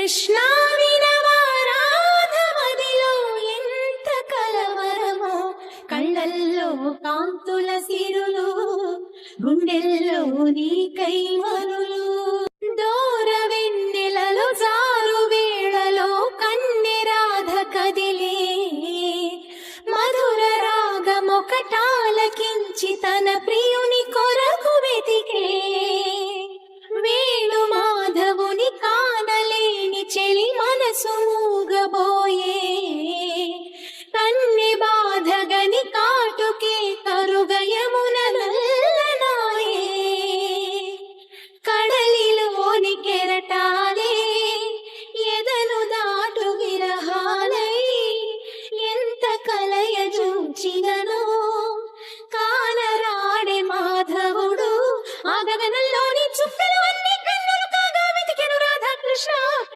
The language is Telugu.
కృష్ణ వినవారాధమదిలో ఎంత కలవరమో, కళ్ళల్లో కాంతుల సిరులు, గుండెల్లో నీకై మరులు. దూర వెన్నెలలో జారు వేళలో కన్నెరాధ కదిలే, మధుర రాగమొకటాలకించి తన ప్రియుని కొరకు వెతికే. వేణు మాధవుని కానలేని చెలి మనసు